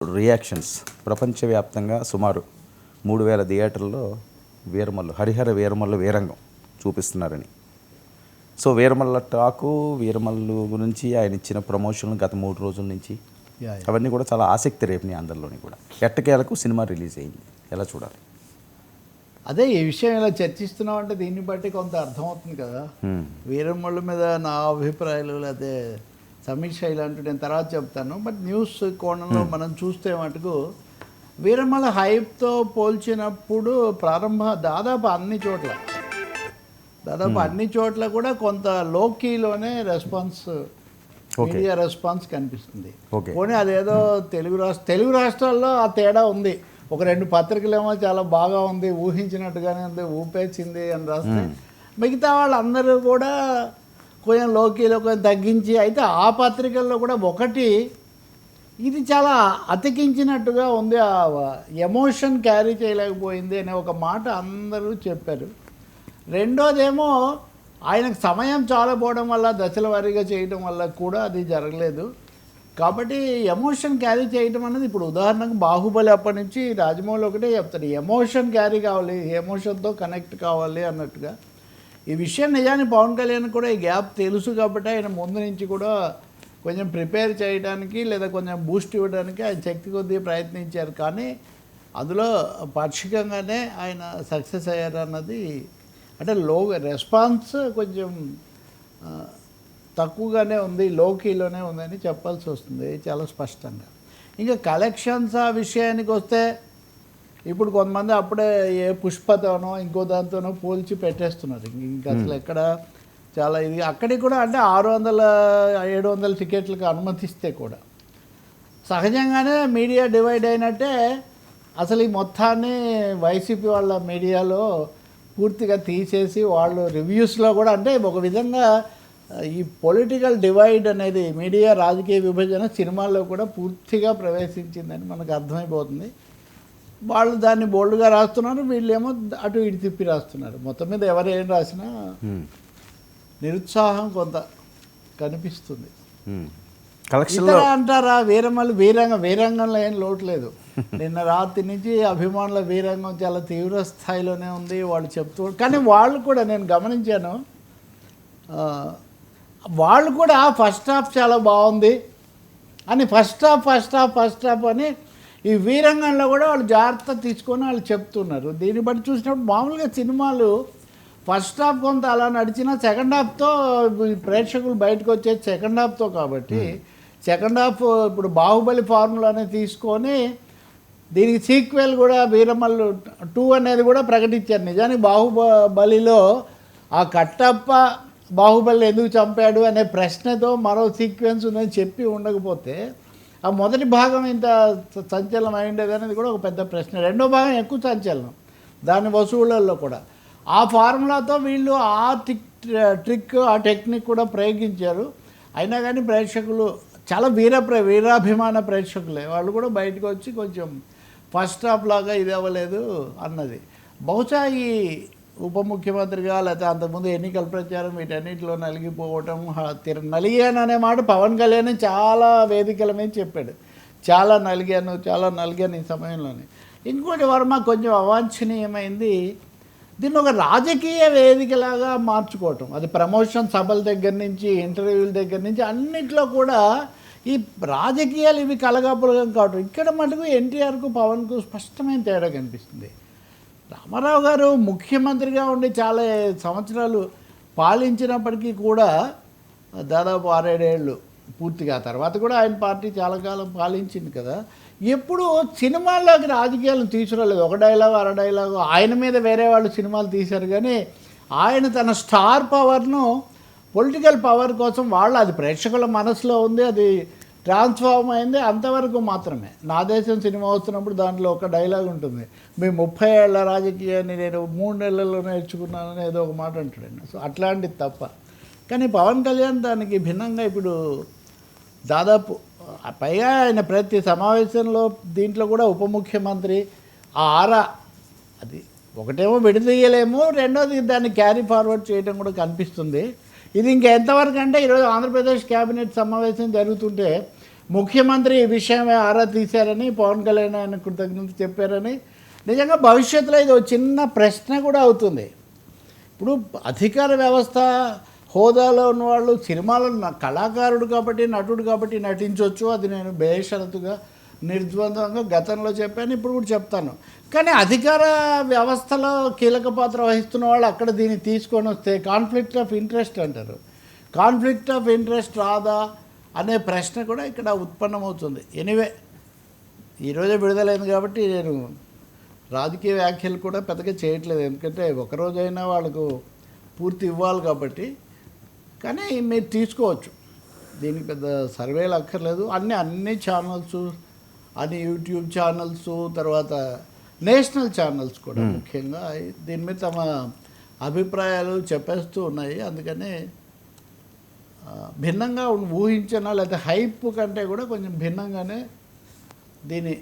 Reactions ప్రపంచవ్యాప్తంగా సుమారు 3000 థియేటర్లలో వీరమల్లు హరిహర వీరమల్లు వీరంగం చూపిస్తున్నారని. సో వీరమల్ల టాకు, వీరమల్లు గురించి ఆయన ఇచ్చిన ప్రమోషన్లు గత 3 రోజుల నుంచి అవన్నీ కూడా చాలా ఆసక్తి రేపినాయి అందరిలోని కూడా. ఎట్టకేలకు సినిమా రిలీజ్ అయింది, ఎలా చూడాలి? అదే ఈ విషయం ఇలా చర్చిస్తున్నాం అంటే దీన్ని బట్టి కొంత అర్థమవుతుంది కదా. వీరమల్లు మీద నా అభిప్రాయాలు లేకపోతే సమీక్ష ఇలాంటివి నేను తర్వాత చెప్తాను. బట్ న్యూస్ కోణంలో మనం చూస్తే మటుకు వీరమల్ల హైప్తో పోల్చినప్పుడు దాదాపు అన్ని చోట్ల కూడా కొంత లోకీలోనే మీడియా రెస్పాన్స్ కనిపిస్తుంది. పోనీ అదేదో తెలుగు రాష్ట్రాల్లో ఆ తేడా ఉంది. ఒక 2 పత్రికలేమో చాలా బాగా ఉంది, ఊహించినట్టుగానే ఉంది, ఊపేసింది అని రాస్తే మిగతా వాళ్ళందరూ కూడా కొంచెం లోకీలో కొంచెం తగ్గించి, అయితే ఆ పత్రికల్లో కూడా ఒకటి ఇది చాలా అతికించినట్టుగా ఉంది, ఆ ఎమోషన్ క్యారీ చేయలేకపోయింది అనే ఒక మాట అందరూ చెప్పారు. రెండోదేమో ఆయనకు సమయం చాలా పోవడం వల్ల దశల వారీగా చేయడం వల్ల కూడా అది జరగలేదు. కాబట్టి ఎమోషన్ క్యారీ చేయడం అనేది, ఇప్పుడు ఉదాహరణకు బాహుబలి అప్పటి నుంచి రాజమౌళి ఒకటే చెప్తాడు, ఎమోషన్ క్యారీ కావాలి, ఎమోషన్తో కనెక్ట్ కావాలి అన్నట్టుగా. ఈ విషయం నిజానికి పవన్ కళ్యాణ్ కూడా ఈ గ్యాప్ తెలుసు కాబట్టి ఆయన ముందు నుంచి కూడా కొంచెం ప్రిపేర్ చేయడానికి లేదా కొంచెం బూస్ట్ ఇవ్వడానికి ఆయన శక్తి కొద్దీ ప్రయత్నించారు. కానీ అందులో పాక్షికంగానే ఆయన సక్సెస్ అయ్యారు అన్నది, అంటే రెస్పాన్స్ కొంచెం తక్కువగానే ఉంది, లోకీలోనే ఉందని చెప్పాల్సి వస్తుంది చాలా స్పష్టంగా. ఇంకా కలెక్షన్స్ ఆ విషయానికి వస్తే ఇప్పుడు కొంతమంది అప్పుడే ఏ పుష్పతోనో ఇంకో దాంతోనో పోల్చి పెట్టేస్తున్నారు. ఇంకా అసలు ఎక్కడ చాలా ఇది అక్కడికి కూడా, అంటే 600-700 టికెట్లకు అనుమతిస్తే కూడా సహజంగానే మీడియా డివైడ్ అయినట్టే అసలు ఈ మొత్తాన్ని వైసీపీ వాళ్ళ మీడియాలో పూర్తిగా తీసేసి వాళ్ళు రివ్యూస్లో కూడా, అంటే ఒక విధంగా ఈ పొలిటికల్ డివైడ్ అనేది మీడియా రాజకీయ విభజన సినిమాల్లో కూడా పూర్తిగా ప్రవేశించిందని మనకు అర్థమైపోతుంది. వాళ్ళు దాన్ని బోల్డ్గా రాస్తున్నారు, వీళ్ళేమో అటు ఇటు తిప్పి రాస్తున్నారు. మొత్తం మీద ఎవరు ఏం రాసినా నిరుత్సాహం కొంత కనిపిస్తుంది. ఇతర అంటారా వీరమల్లి వీరంగంలో ఏం లోటు లేదు. నిన్న రాత్రి నుంచి అభిమానుల వీరంగం చాలా తీవ్ర స్థాయిలోనే ఉంది వాళ్ళు చెప్తూ. కానీ వాళ్ళు కూడా నేను గమనించాను, వాళ్ళు కూడా ఫస్ట్ హాఫ్ చాలా బాగుంది అని ఫస్ట్ హాఫ్ అని ఈ వీరంగంలో కూడా వాళ్ళు జాగ్రత్త తీసుకొని వాళ్ళు చెప్తున్నారు. దీన్ని బట్టి చూసినప్పుడు మామూలుగా సినిమాలు ఫస్ట్ హాఫ్ కొంత అలా నడిచినా సెకండ్ హాఫ్తో ప్రేక్షకులు బయటకు వచ్చేది సెకండ్ హాఫ్తో. కాబట్టి సెకండ్ హాఫ్ ఇప్పుడు బాహుబలి ఫార్ములానే తీసుకొని దీనికి సీక్వెల్ కూడా వీరమల్లు 2 అనేది కూడా ప్రకటించారు. నిజానికి బాహుబలిలో ఆ కట్టప్ప బాహుబలి ఎందుకు చంపాడు అనే ప్రశ్నతో మరో సీక్వెన్స్ ఉందని చెప్పి ఉండకపోతే ఆ మొదటి భాగం ఇంత సంచలనం అయిండేది అనేది కూడా ఒక పెద్ద ప్రశ్న. రెండో భాగం ఎక్కువ సంచలనం దాని వసూళ్ళల్లో కూడా. ఆ ఫార్ములాతో వీళ్ళు ఆ ట్రిక్ ఆ టెక్నిక్ కూడా ప్రయోగించారు. అయినా కానీ ప్రేక్షకులు చాలా వీరాభిమాన ప్రేక్షకులే, వాళ్ళు కూడా బయటకు వచ్చి కొంచెం ఫస్ట్ హాఫ్ లాగా ఇది అవ్వలేదు అన్నది. బహుశా ఈ ఉప ముఖ్యమంత్రిగా లేకపోతే అంతకుముందు ఎన్నికల ప్రచారం వీటన్నిటిలో నలిగిపోవటం, నలిగాను అనే మాట పవన్ కళ్యాణ్ చాలా వేదికల మీద చెప్పాడు, చాలా నలిగాను ఈ సమయంలోనే. ఇంకోటి వర్మ కొంచెం అవాంఛనీయమైంది, దీన్ని ఒక రాజకీయ వేదికలాగా మార్చుకోవటం. అది ప్రమోషన్ సభల దగ్గర నుంచి ఇంటర్వ్యూల దగ్గర నుంచి అన్నిట్లో కూడా ఈ రాజకీయాలు ఇవి కలగాపులగం కావటం. ఇక్కడ మటుకు ఎన్టీఆర్కు పవన్కు స్పష్టమైన తేడా కనిపిస్తుంది. రామారావు గారు ముఖ్యమంత్రిగా ఉండి చాలా సంవత్సరాలు పాలించినప్పటికీ కూడా దాదాపు 6-7 ఏళ్ళు పూర్తిగా, తర్వాత కూడా ఆయన పార్టీ చాలా కాలం పాలించింది కదా, ఎప్పుడు సినిమాల్లోకి రాజకీయాలను తీసుకురాలేదు. ఒక డైలాగు అర డైలాగు ఆయన మీద వేరే వాళ్ళు సినిమాలు తీశారు, కానీ ఆయన తన స్టార్ పవర్ను పొలిటికల్ పవర్ కోసం అది ప్రేక్షకుల మనసులో ఉంది, అది ట్రాన్స్ఫార్మ్ అయింది అంతవరకు మాత్రమే. నా దేశం సినిమా వస్తున్నప్పుడు దాంట్లో ఒక డైలాగ్ ఉంటుంది, మీ 30 ఏళ్ల రాజకీయాన్ని నేను 3 నెలల్లో నేర్చుకున్నానని ఏదో ఒక మాట అంటాడు. సో అట్లాంటిది తప్ప. కానీ పవన్ కళ్యాణ్ దానికి భిన్నంగా ఇప్పుడు దాదాపు పైగా ఆయన ప్రతి సమావేశంలో దీంట్లో కూడా ఉప ముఖ్యమంత్రి అది ఒకటేమో విడదీయలేము, రెండోది దాన్ని క్యారీ ఫార్వర్డ్ చేయడం కూడా కనిపిస్తుంది. ఇది ఇంకా ఎంతవరకు అంటే ఈరోజు ఆంధ్రప్రదేశ్ క్యాబినెట్ సమావేశం జరుగుతుంటే ముఖ్యమంత్రి ఈ విషయమే ఆరా తీశారని, పవన్ కళ్యాణ్ ఆయన కృతజ్ఞత చెప్పారని, నిజంగా భవిష్యత్తులో ఇది ఒక చిన్న ప్రశ్న కూడా అవుతుంది. ఇప్పుడు అధికార వ్యవస్థ హోదాలో ఉన్నవాళ్ళు సినిమాలో కళాకారుడు కాబట్టి, నటుడు కాబట్టి నటించవచ్చు. అది నేను బేషరతుగా నిర్ద్వందంగా గతంలో చెప్పాను, ఇప్పుడు కూడా చెప్తాను. కానీ అధికార వ్యవస్థలో కీలక పాత్ర వహిస్తున్న వాళ్ళు అక్కడ దీన్ని తీసుకొని వస్తే కాన్ఫ్లిక్ట్ ఆఫ్ ఇంట్రెస్ట్ అంటారు. కాన్ఫ్లిక్ట్ ఆఫ్ ఇంట్రెస్ట్ రాదా అనే ప్రశ్న కూడా ఇక్కడ ఉత్పన్నమవుతుంది. ఎనీవే, ఈరోజే విడుదలైంది కాబట్టి నేను రాజకీయ వ్యాఖ్యలు కూడా పెద్దగా చేయట్లేదు, ఎందుకంటే ఒకరోజైనా వాళ్ళకు పూర్తి ఇవ్వాలి కాబట్టి. కానీ మీరు తీసుకోవచ్చు, దీనికి పెద్ద సర్వేలు అక్కర్లేదు. అన్ని ఛానల్స్, అన్ని యూట్యూబ్ ఛానల్స్, తర్వాత నేషనల్ ఛానల్స్ కూడా ముఖ్యంగా దీని మీద తమ అభిప్రాయాలు చెప్పేస్తూ ఉన్నాయి. అందుకని భిన్నంగా ఊహించిన లేకపోతే హైప్ కంటే కూడా కొంచెం భిన్నంగానే దీని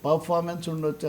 పర్ఫార్మెన్స్ ఉండొచ్చు.